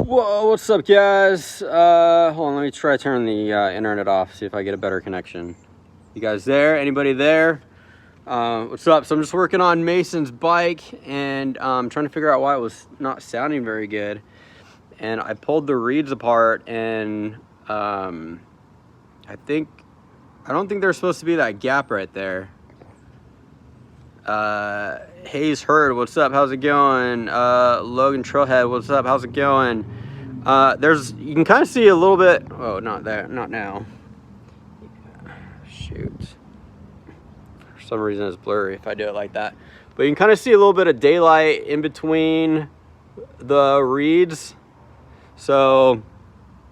Whoa, what's up, guys? Hold on, let me try to turn the internet off, see if I get a better connection. You guys there? Anybody there? What's up? So I'm just working on Mason's bike, and trying to figure out why it was not sounding very good. And I pulled the reeds apart, and I don't think there's supposed to be that gap right there. Hayes Hurd, what's up? How's it going? Logan Trailhead, what's up? How's it going? You can kind of see a little bit. Oh, not there, not now. Shoot. For some reason it's blurry if I do it like that. But you can kind of see a little bit of daylight in between the reeds. So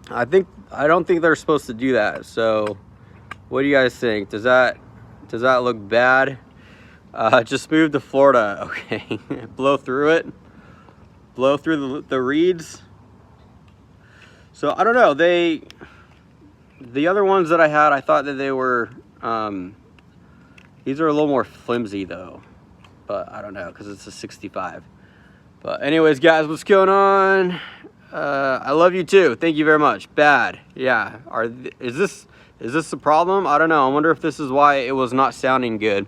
I don't think they're supposed to do that. So what do you guys think? Does that look bad? Just moved to Florida. Okay. Blow through it. Blow through the reeds. So I don't know. The other ones that I had, I thought that they were, these are a little more flimsy though, but I don't know, because it's a 65. But anyways, guys, what's going on? I love you too. Thank you very much. Bad. Yeah. Is this a problem? I don't know. I wonder if this is why it was not sounding good.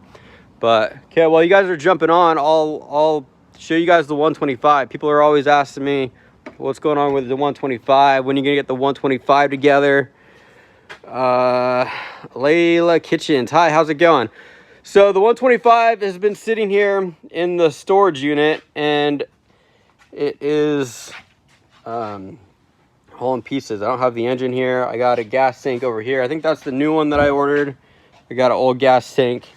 But okay, while you guys are jumping on, I'll show you guys the 125. People are always asking me what's going on with the 125. When are you gonna get the 125 together? Layla Kitchens, hi, how's it going? So the 125 has been sitting here in the storage unit, and it is all in pieces. I don't have the engine here. I got a gas tank over here. I think that's the new one that I ordered. I got an old gas tank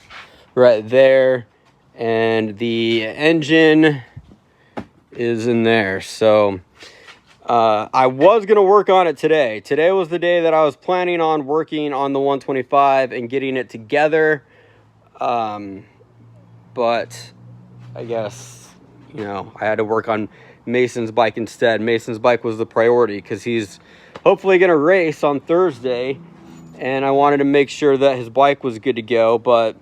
right there, and the engine is in there. So I was gonna work on it today. Today was the day that I was planning on working on the 125 and getting it together, but I guess, you know, I had to work on Mason's bike instead. Mason's bike was the priority because he's hopefully gonna race on Thursday, and I wanted to make sure that his bike was good to go. But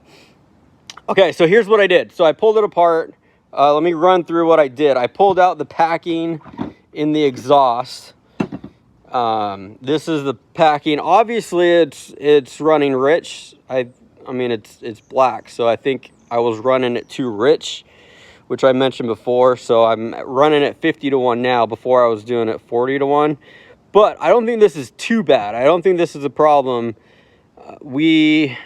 okay, so here's what I did. So I pulled it apart. Let me run through what I did. I pulled out the packing in the exhaust. This is the packing. Obviously, it's running rich. I mean, it's black, so I think I was running it too rich, which I mentioned before. So I'm running it 50 to 1 now. Before I was doing it 40 to 1. But I don't think this is too bad. I don't think this is a problem. We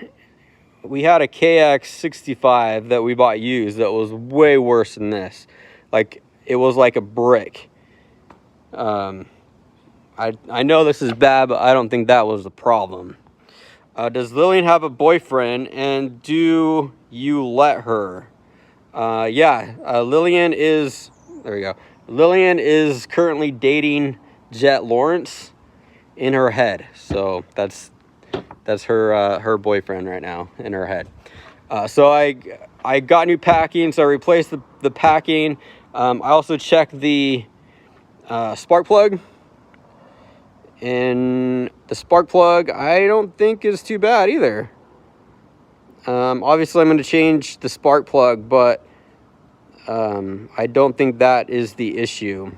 had a KX65 that we bought used that was way worse than this. Like, it was like a brick. I know this is bad, but I don't think that was the problem. Does Lillian have a boyfriend, and do you let her? Yeah, Lillian is, there we go. Lillian is currently dating Jet Lawrence in her head. So that's her boyfriend right now in her head. So I got new packing, so I replaced the packing. I also checked the spark plug, and the spark plug I don't think is too bad either. Obviously I'm going to change the spark plug, but I don't think that is the issue.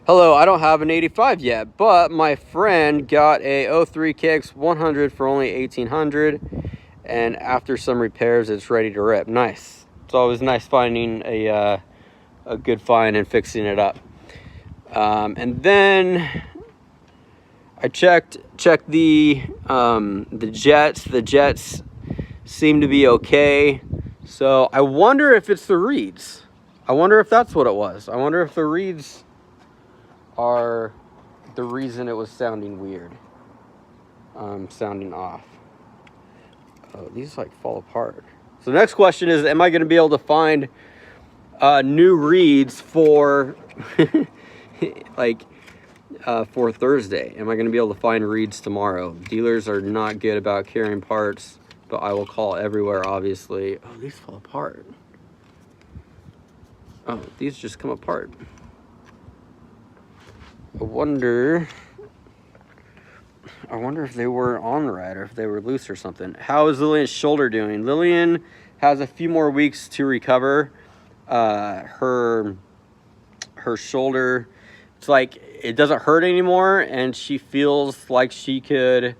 Hello, I don't have an 85 yet, but my friend got a 03 KX100 for only $1,800, and after some repairs, it's ready to rip. Nice. It's always nice finding a good find and fixing it up. And then I checked the jets. The jets seem to be okay. So I wonder if it's the reeds. I wonder if that's what it was. I wonder if the reeds are the reason it was sounding weird, sounding off. Oh, these like fall apart. So the next question is, am I going to be able to find new reeds for for Thursday? Am I going to be able to find reeds tomorrow? Dealers are not good about carrying parts, but I will call everywhere, obviously. Oh, these fall apart. Oh, these just come apart. I wonder if they were on right or if they were loose or something. How is Lillian's shoulder doing? Lillian has a few more weeks to recover. Her shoulder it's like it doesn't hurt anymore, and she feels like she could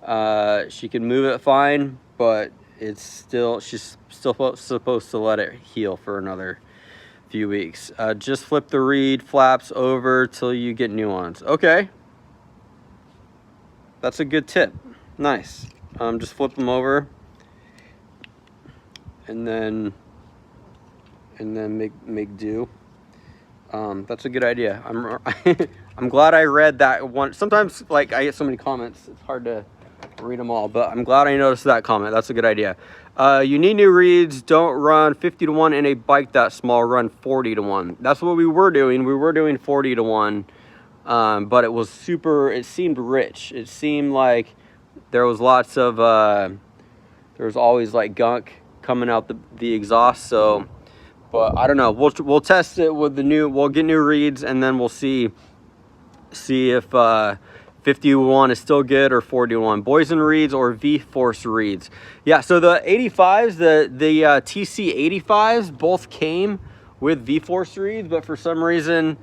move it fine, but she's still supposed to let it heal for another few weeks. Just flip the reed flaps over till you get new ones. Okay, that's a good tip. Nice. Just flip them over and then make do. That's a good idea. I'm glad I read that one. Sometimes, like, I get so many comments, it's hard to read them all, but I'm glad I noticed that comment. That's a good idea. You need new reeds. Don't run 50 to 1 in a bike that small. Run 40 to 1. That's what we were doing. We were doing 40 to 1, but it was it seemed rich. It seemed like there was lots of there was always like gunk coming out the exhaust. So, but I don't know. We'll test it with the new. We'll get new reeds, and then we'll see if 51 is still good or 41. Boys and reeds or V-Force reeds. Yeah, so the 85s, the TC 85s both came with V-Force reeds, but for some reason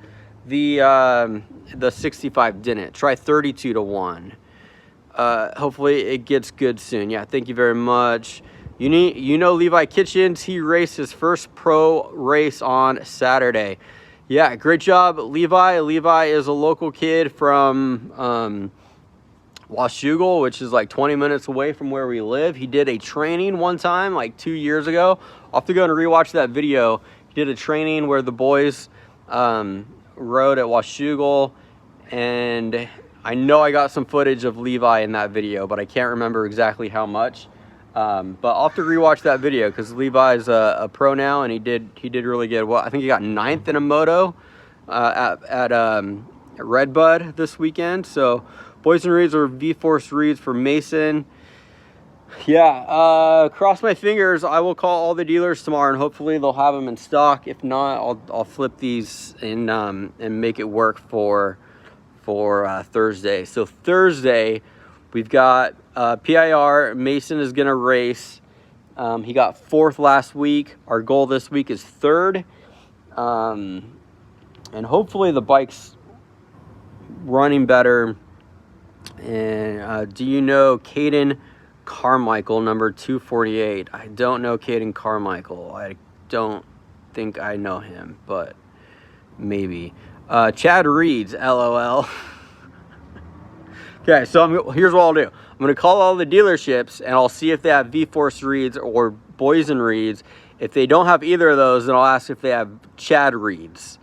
the 65 didn't. Try 32 to 1. Hopefully it gets good soon. Yeah, thank you very much. You know Levi Kitchens, he raced his first pro race on Saturday. Yeah, great job, Levi. Levi is a local kid from Washington, which is like 20 minutes away from where we live. He did a training one time, like 2 years ago. I'll have to go and rewatch that video. He did a training where the boys rode at Washington, and I know I got some footage of Levi in that video, but I can't remember exactly how much. But I'll have to rewatch that video because Levi's a pro now, and he did really good. Well, I think he got 9th in a moto at Redbud this weekend. So boys and reeds or V-Force reeds for Mason. Yeah, cross my fingers. I will call all the dealers tomorrow, and hopefully they'll have them in stock. If not, I'll flip these and make it work for Thursday. So Thursday we've got PIR. Mason is gonna race. He got 4th last week. Our goal this week is 3rd, and hopefully the bike's running better. And do you know Caden Carmichael, number 248? I don't know Caden Carmichael. I don't think I know him, but maybe. Chad Reeds, LOL. Okay, so here's what I'll do. I'm going to call all the dealerships, and I'll see if they have V-Force reeds or boys and reeds. If they don't have either of those, then I'll ask if they have Chad reeds.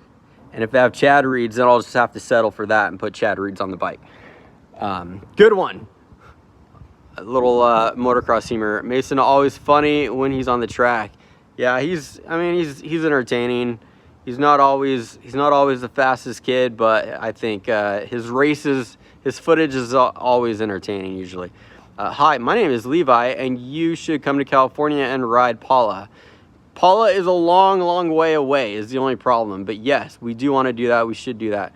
And if they have Chad reeds, then I'll just have to settle for that and put Chad reeds on the bike. Good one. A little motocross teamer. Mason always funny when he's on the track. Yeah, he's entertaining. He's not always the fastest kid, but I think his footage is always entertaining usually. Hi, my name is Levi, and you should come to California and ride Paula. Paula is a long way away is the only problem, but yes, we do want to do that. We should do that.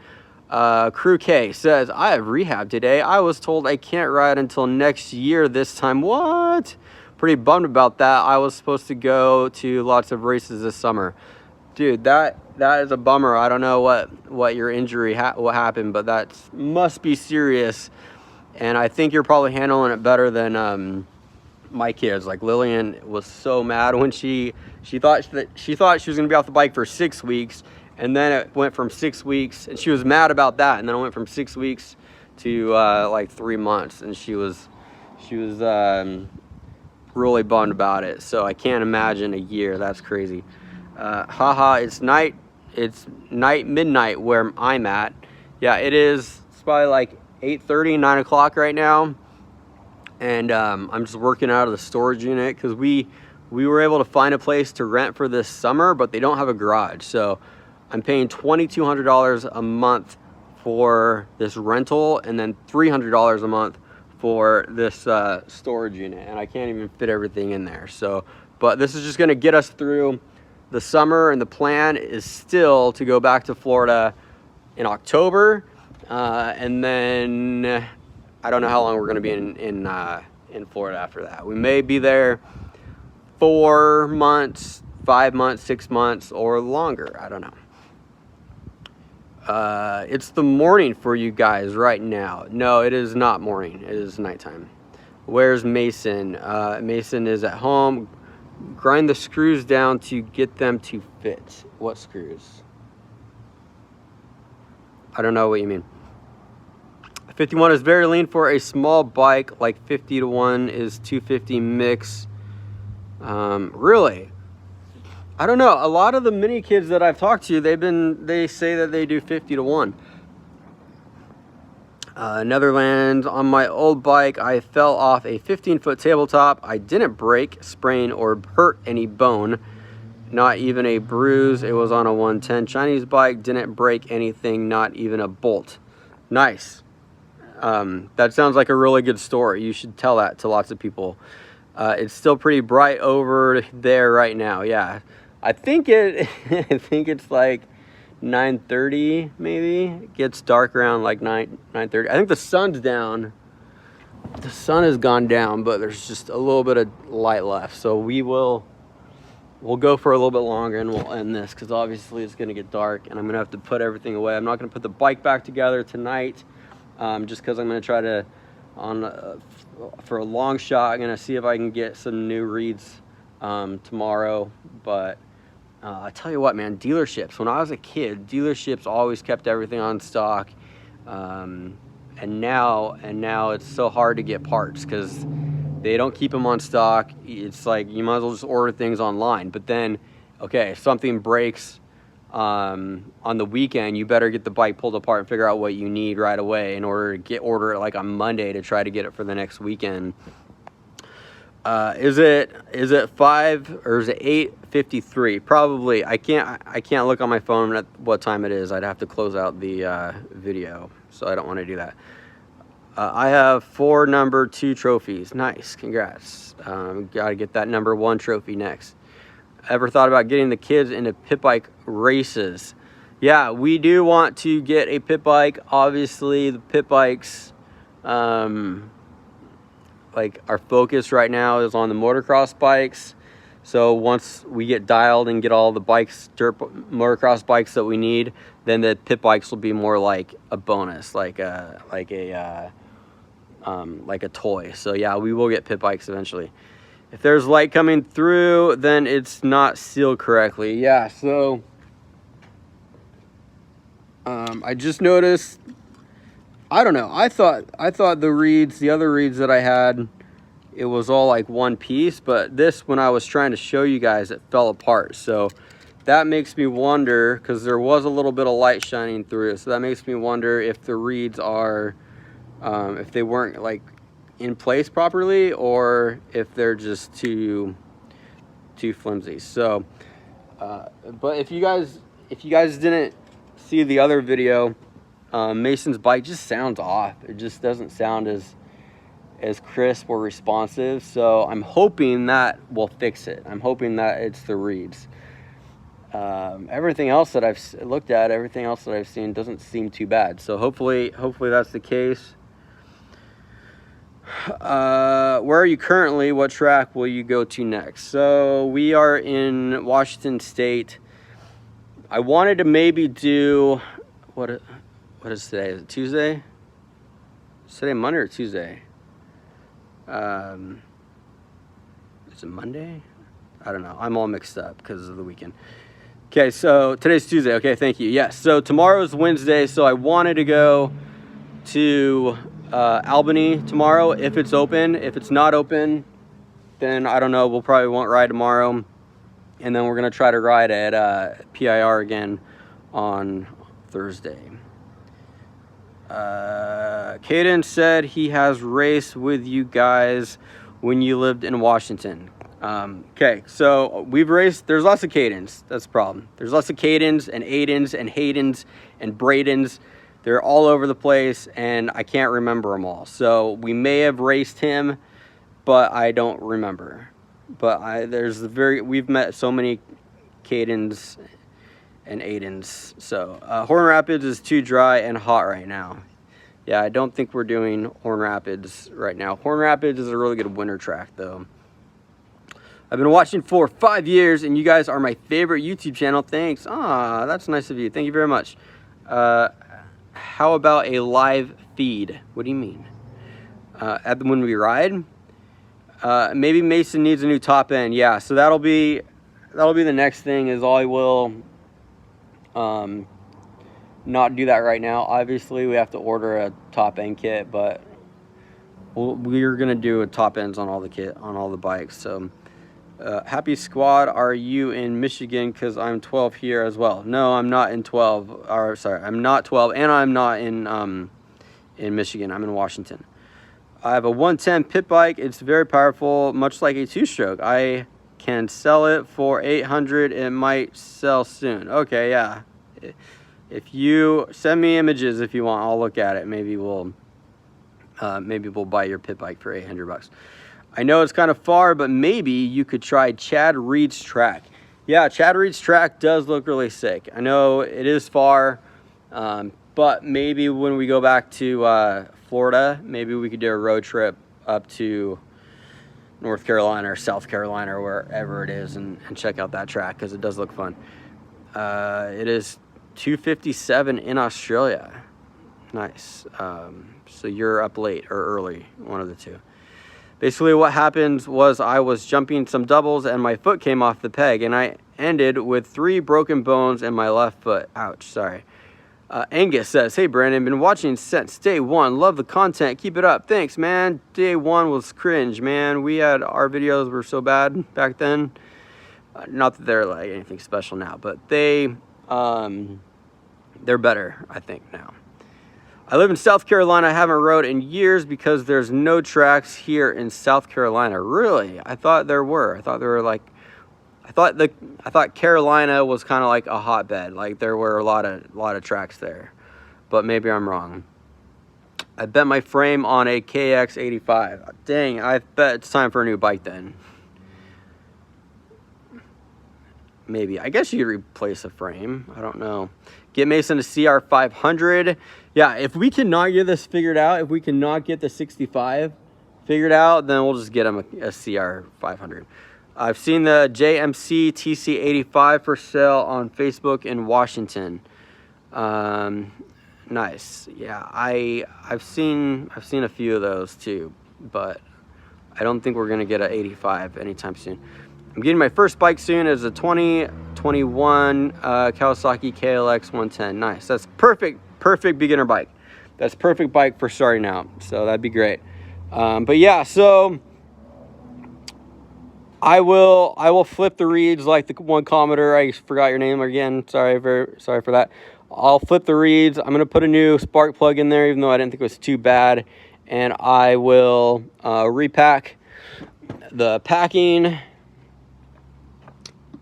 Crew K says, I have rehab today. I was told I can't ride until next year this time. What? Pretty bummed about that. I was supposed to go to lots of races this summer. Dude, that is a bummer. I don't know what your injury what happened, but that must be serious. And I think you're probably handling it better than my kids. Like Lillian was so mad when she thought she was going to be off the bike for 6 weeks, and then it went from 6 weeks, and she was mad about that, and then it went from 6 weeks to like 3 months, and she was really bummed about it. So I can't imagine a year. That's crazy. Haha, it's midnight where I'm at. Yeah, it is. It's probably like 8:30, 9 o'clock right now, and I'm just working out of the storage unit because we were able to find a place to rent for this summer, but they don't have a garage. So I'm paying $2,200 a month for this rental, and then $300 a month for this storage unit, and I can't even fit everything in there. So, but this is just going to get us through the summer, and the plan is still to go back to Florida in October, and then I don't know how long we're going to be in Florida after that. We may be there 4 months, 5 months, 6 months, or longer. I don't know. It's the morning for you guys right now. No, it is not morning. It is nighttime. Where's Mason? Mason is at home. Grind the screws down to get them to fit. What screws? I don't know what you mean. 51 is very lean for a small bike. Like 50 to 1 is 250 mix. Really? I don't know. A lot of the mini kids that I've talked to, they say that they do 50 to 1. Netherlands, on my old bike, I fell off a 15-foot tabletop. I didn't break, sprain, or hurt any bone. Not even a bruise. It was on a 110 Chinese bike. Didn't break anything, not even a bolt. Nice. That sounds like a really good story. You should tell that to lots of people. It's still pretty bright over there right now. Yeah. I think it's like 9:30 maybe. It gets dark around like 9:30. I think the sun's down. The sun has gone down, but there's just a little bit of light left. So we'll go for a little bit longer and we'll end this because obviously it's gonna get dark and I'm gonna have to put everything away. I'm not gonna put the bike back together tonight, just because I'm gonna try to for a long shot. I'm gonna see if I can get some new reeds tomorrow, but. I tell you what, man, dealerships, when I was a kid, dealerships always kept everything on stock. And now it's so hard to get parts because they don't keep them on stock. It's like you might as well just order things online. But then, okay, if something breaks on the weekend, you better get the bike pulled apart and figure out what you need right away in order to order it like on Monday to try to get it for the next weekend. Is it 5 or is it 8:53? Probably. I can't look on my phone at what time it is. I'd have to close out the video, so I don't want to do that. I have 4 number 2 trophies. Nice, congrats. Gotta get that number 1 trophy next. Ever thought about getting the kids into pit bike races? Yeah, we do want to get a pit bike. Obviously, the pit bikes, like our focus right now is on the motocross bikes. So once we get dialed and get all the bikes, motocross bikes that we need, then the pit bikes will be more like a bonus, like a toy. So yeah, we will get pit bikes eventually. If there's light coming through, then it's not sealed correctly. Yeah, so I just noticed, I don't know, I thought the other reeds that I had, it was all like one piece, but this, when I was trying to show you guys, it fell apart. So that makes me wonder, because there was a little bit of light shining through it, so that makes me wonder if the reeds are, if they weren't like in place properly, or if they're just too flimsy. So, but if you guys didn't see the other video, Mason's bike just sounds off. It just doesn't sound as crisp or responsive. So I'm hoping that will fix it. I'm hoping that it's the reeds. Everything else that I've looked at, everything else that I've seen doesn't seem too bad. So hopefully that's the case. Where are you currently? What track will you go to next? So we are in Washington State. I wanted to maybe do, what is today? Is it Tuesday? Is today Monday or Tuesday? Is it Monday? I don't know. I'm all mixed up because of the weekend. Okay, so today's Tuesday. Okay, thank you. Yes, so tomorrow's Wednesday, so I wanted to go to Albany tomorrow if it's open. If it's not open, then I don't know. We'll probably won't ride tomorrow. And then we're going to try to ride at PIR again on Thursday. Caden said he has raced with you guys when you lived in Washington. Okay, so we've raced. There's lots of Cadens. That's the problem. There's lots of Cadens and Aidens and Haydens and Bradens. They're all over the place, and I can't remember them all. So we may have raced him, but I don't remember. But we've met so many Cadens and Aidens. So Horn Rapids is too dry and hot right now. Yeah, I don't think we're doing Horn Rapids right now. Horn Rapids is a really good winter track, though. I've been watching for 5 years, and you guys are my favorite YouTube channel. Thanks. Ah, that's nice of you. Thank you very much. How about a live feed? What do you mean? When we ride? Maybe Mason needs a new top end. Yeah, so that'll be the next thing. Is I will not do that right now. Obviously, we have to order a top end kit, but we're gonna do a top ends on all the bikes. So, happy squad. Are you in Michigan? Because I'm 12 here as well. No, I'm not in 12. Or sorry, I'm not 12, and I'm not in Michigan. I'm in Washington. I have a 110 pit bike. It's very powerful, much like a two-stroke. I can sell it for 800. It might sell soon. Okay, yeah. If you send me images, if you want, I'll look at it. Maybe we'll buy your pit bike for 800 bucks. I know it's kind of far, but maybe you could try Chad Reed's track. Yeah, Chad Reed's track does look really sick. I know it is far, but maybe when we go back to Florida, maybe we could do a road trip up to North Carolina or South Carolina or wherever it is and check out that track, because it does look fun. It is 2:57 in Australia. Nice. So you're up late or early, one of the two. Basically what happened was I was jumping some doubles and my foot came off the peg, and I ended with 3 broken bones in my left foot. Ouch, sorry. Angus says, hey Brandon, been watching since day 1. Love the content. Keep it up. Thanks, man. Day 1 was cringe, man. Our videos were so bad back then. Not that they're like anything special now, but they're better, I think, now. I live in South Carolina. I haven't rode in years because there's no tracks here in South Carolina. Really? I thought there were. I thought there were like, I thought Carolina was kind of like a hotbed. Like there were a lot of tracks there, but maybe I'm wrong. I bet my frame on a KX85. Dang, I bet it's time for a new bike then. Maybe. I guess you could replace a frame. I don't know. Get Mason a CR500. Yeah, if we cannot get this figured out, if we cannot get the 65 figured out, then we'll just get him a CR500. I've seen the JMC TC85 for sale on Facebook in Washington. Nice. Yeah, I've seen a few of those too, but I don't think we're gonna get an 85 anytime soon. I'm getting my first bike soon. As a 2021 Kawasaki KLX 110. Nice. That's perfect beginner bike. That's perfect bike for starting out. So that'd be great. But yeah, so I will flip the reeds like the one commenter. I forgot your name again. Sorry for that. I'll flip the reeds. I'm gonna put a new spark plug in there, even though I didn't think it was too bad. And I will repack the packing.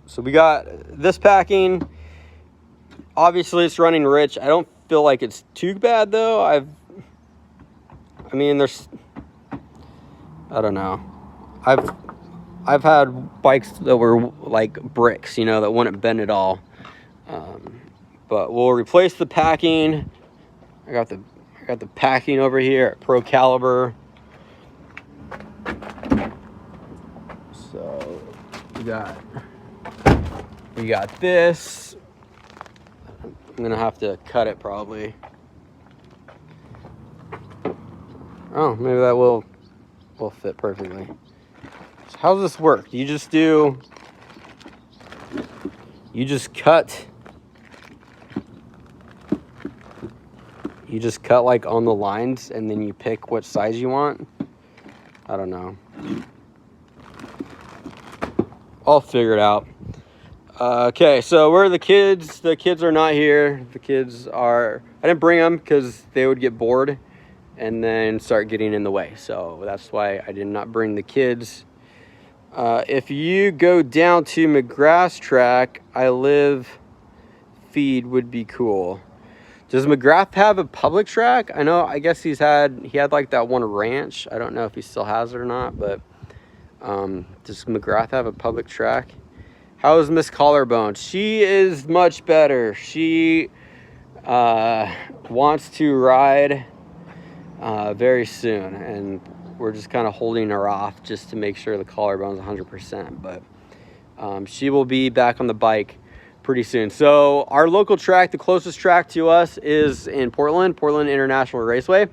So we got this packing. Obviously it's running rich. I don't feel like it's too bad though. I don't know. I've had bikes that were like bricks, you know, that wouldn't bend at all. But we'll replace the packing. I got the packing over here at Pro Caliber. So we got this. I'm gonna have to cut it probably. Oh, maybe that will fit perfectly. So how does this work? You just cut like on the lines, and then you pick what size you want. I don't know. I'll figure it out. Okay, so where are the kids? The kids are not here. I didn't bring them because they would get bored and then start getting in the way. So that's why I did not bring the kids. If you go down to McGrath's track, feed would be cool. Does McGrath have a public track? I guess he had like that one ranch. I don't know if he still has it or not, but does McGrath have a public track? How is Miss Collarbone? She is much better. She wants to ride very soon, and we're just kind of holding her off just to make sure the collarbone's 100%. But she will be back on the bike pretty soon. So our local track, the closest track to us, is in Portland International Raceway,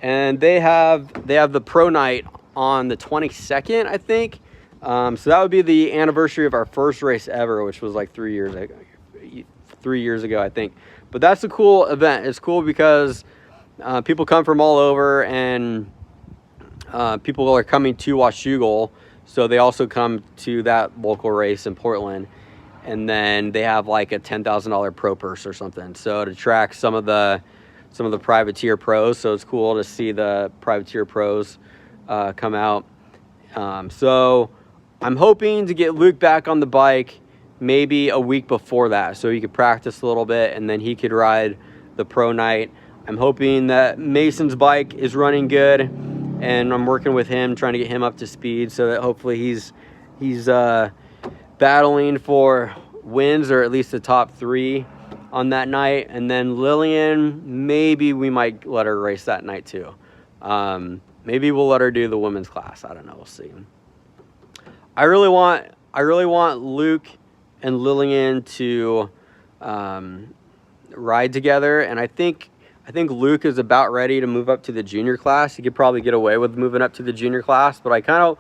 and they have the pro night on the 22nd, I think. So that would be the anniversary of our first race ever, which was like 3 years ago, I think. But that's a cool event. It's cool because people come from all over, and people are coming to Washougal, so they also come to that local race in Portland. And then they have like a $10,000 pro purse or something, so to track some of the privateer pros. So it's cool to see the privateer pros come out. So I'm hoping to get Luke back on the bike maybe a week before that, so he could practice a little bit and then he could ride the pro night. I'm hoping that Mason's bike is running good, and I'm working with him, trying to get him up to speed so that hopefully he's battling for wins, or at least the top 3 on that night. And then Lillian, maybe we might let her race that night too. Maybe we'll let her do the women's class. I don't know. We'll see. I really want Luke and Lillian to ride together, and I think Luke is about ready to move up to the junior class. He could probably get away with moving up to the junior class, but I kind of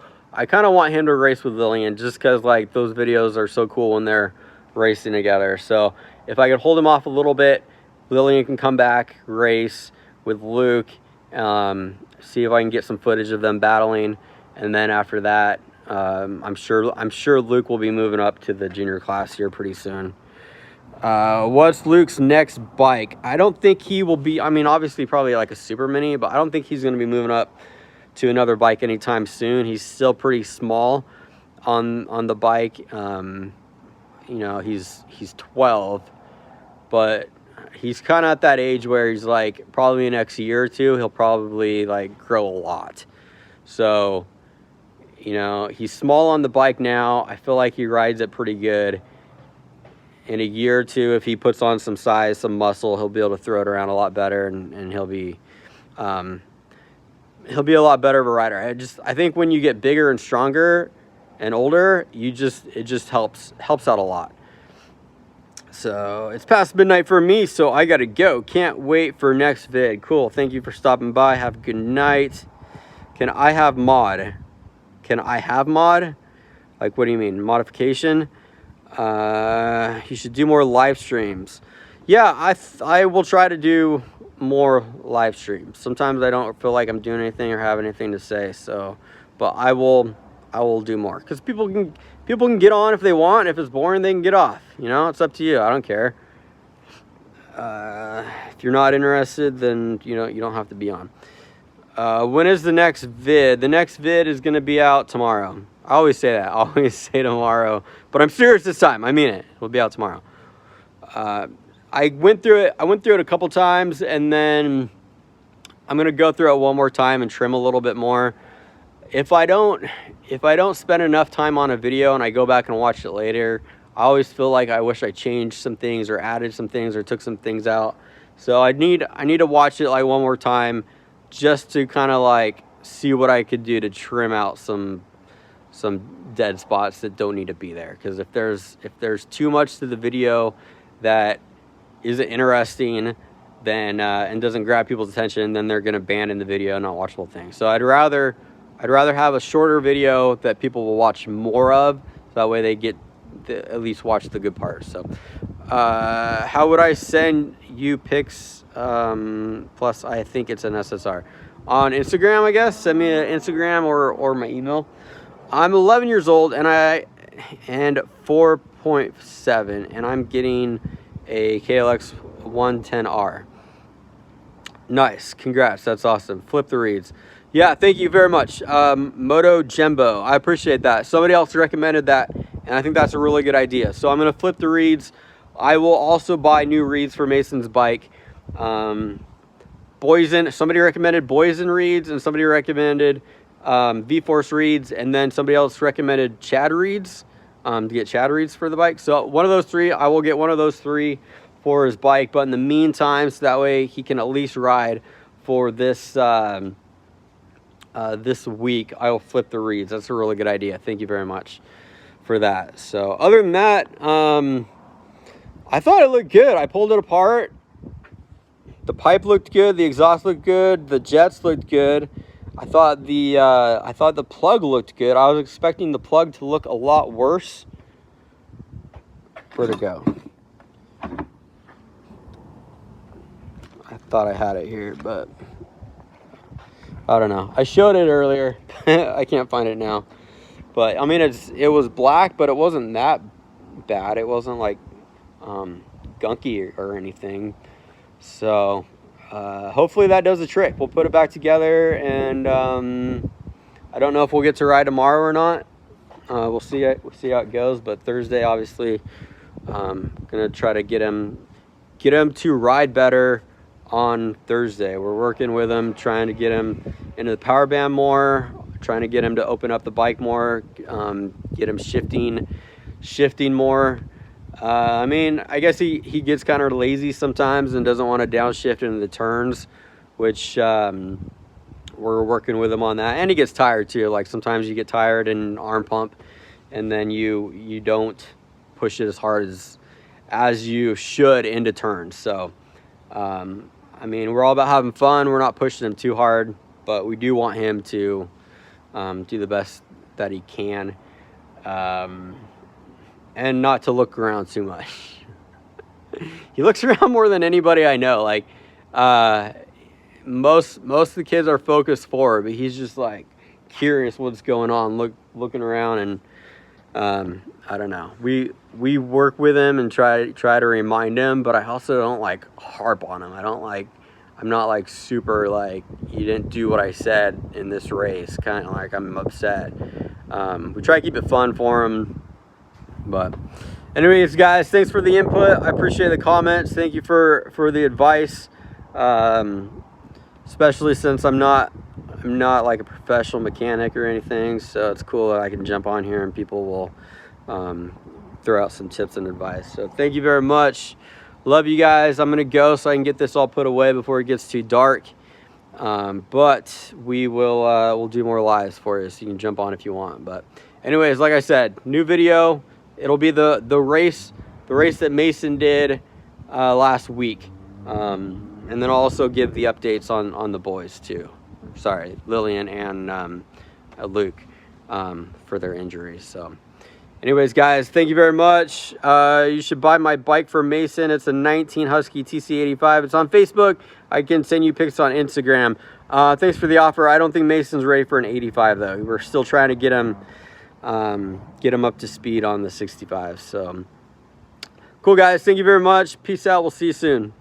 want him to race with Lillian, just because like those videos are so cool when they're racing together. So if I could hold him off a little bit, Lillian can come back, race with Luke, see if I can get some footage of them battling, and then after that, I'm sure Luke will be moving up to the junior class here pretty soon. What's Luke's next bike? I don't think he will be, I mean, obviously probably like a super mini, but I don't think he's going to be moving up to another bike anytime soon. He's still pretty small on the bike. You know, he's 12, but he's kind of at that age where he's like, probably the next year or two, he'll probably like grow a lot. So, you know, he's small on the bike now. I feel like he rides it pretty good. In a year or two, if he puts on some size, some muscle, he'll be able to throw it around a lot better, and he'll be a lot better of a rider. I think when you get bigger and stronger and older, it just helps out a lot. So it's past midnight for me, so I gotta go. Can't wait for next vid. Cool. Thank you for stopping by. Have a good night. Can I have mod? Can I have mod? Like, what do you mean? Modification? You should do more live streams. Yeah, I will try to do more live streams. Sometimes I don't feel like I'm doing anything or have anything to say, so, but I will do more, because people can get on if they want. If it's boring, they can get off. You know, it's up to you. I don't care. If you're not interested, then you know you don't have to be on. When is the next vid? The next vid is going to be out tomorrow. I always say that. I always say tomorrow, but I'm serious this time. I mean it. It'll be out tomorrow. I went through it a couple times, and then I'm gonna go through it one more time and trim a little bit more. If I don't spend enough time on a video and I go back and watch it later, I always feel like I wish I changed some things or added some things or took some things out. So I need to watch it like one more time, just to kind of like see what I could do to trim out some dead spots that don't need to be there. Because if there's too much to the video that isn't interesting, then and doesn't grab people's attention, then they're gonna abandon the video and not watch the whole thing. So I'd rather have a shorter video that people will watch more of, so that way they get at least watch the good parts. So how would I send you pics? Plus I think it's an SSR on Instagram, I guess. Send me an Instagram or my email. I'm 11 years old and 4.7, and I'm getting a KLX 110R. Nice, congrats, that's awesome. Flip the reeds. Yeah, thank you very much. Moto Jembo, I appreciate that. Somebody else recommended that, and I think that's a really good idea. So I'm gonna flip the reeds. I will also buy new reeds for Mason's bike. Somebody recommended Boysen reeds, and somebody recommended V-Force reeds, and then somebody else recommended Chad reeds, to get Chad reeds for the bike. So one of those three, I will get one of those three for his bike. But in the meantime, so that way he can at least ride for this this week, I will flip the reeds. That's a really good idea. Thank you very much for that. So other than that, I thought it looked good. I pulled it apart. The pipe looked good. The exhaust looked good. The jets looked good. I thought the plug looked good. I was expecting the plug to look a lot worse. Where'd it go? I thought I had it here, but I don't know. I showed it earlier. I can't find it now. But I mean, it was black, but it wasn't that bad. It wasn't like gunky or anything. So hopefully that does the trick. We'll put it back together, and I don't know if we'll get to ride tomorrow or not. We'll see how it goes. But Thursday, obviously, gonna try to get him to ride better on Thursday. We're working with him, trying to get him into the power band more, trying to get him to open up the bike more, get him shifting more. I mean, I guess he gets kind of lazy sometimes and doesn't want to downshift into the turns, which we're working with him on that. And he gets tired too. Like sometimes you get tired in arm pump, and then you don't push it as hard as you should into turns. So I mean, we're all about having fun. We're not pushing him too hard, but we do want him to do the best that he can. And not to look around too much. He looks around more than anybody I know. Like most of the kids are focused forward, but he's just like curious what's going on, looking around, and I don't know. We work with him and try to remind him, but I also don't like harp on him. I'm not like super like, you didn't do what I said in this race, kind of like I'm upset. We try to keep it fun for him. But anyways, guys, thanks for the input. I appreciate the comments. Thank you for the advice, especially since I'm not like a professional mechanic or anything, so it's cool that I can jump on here and people will throw out some tips and advice. So thank you very much. Love you guys. I'm gonna go so I can get this all put away before it gets too dark, but we'll do more lives for you, so you can jump on if you want. But anyways, like I said, new video. It'll be the race that Mason did last week, and then I'll also give the updates on the boys too. Sorry, Lillian and Luke for their injuries. So anyways, guys, thank you very much. You should buy my bike for Mason. It's a 19 Husky TC85. It's on Facebook. I can send you pics on Instagram. Thanks for the offer. I don't think Mason's ready for an 85 though. We're still trying to get him up to speed on the 65. So cool, guys. Thank you very much. Peace out. We'll see you soon.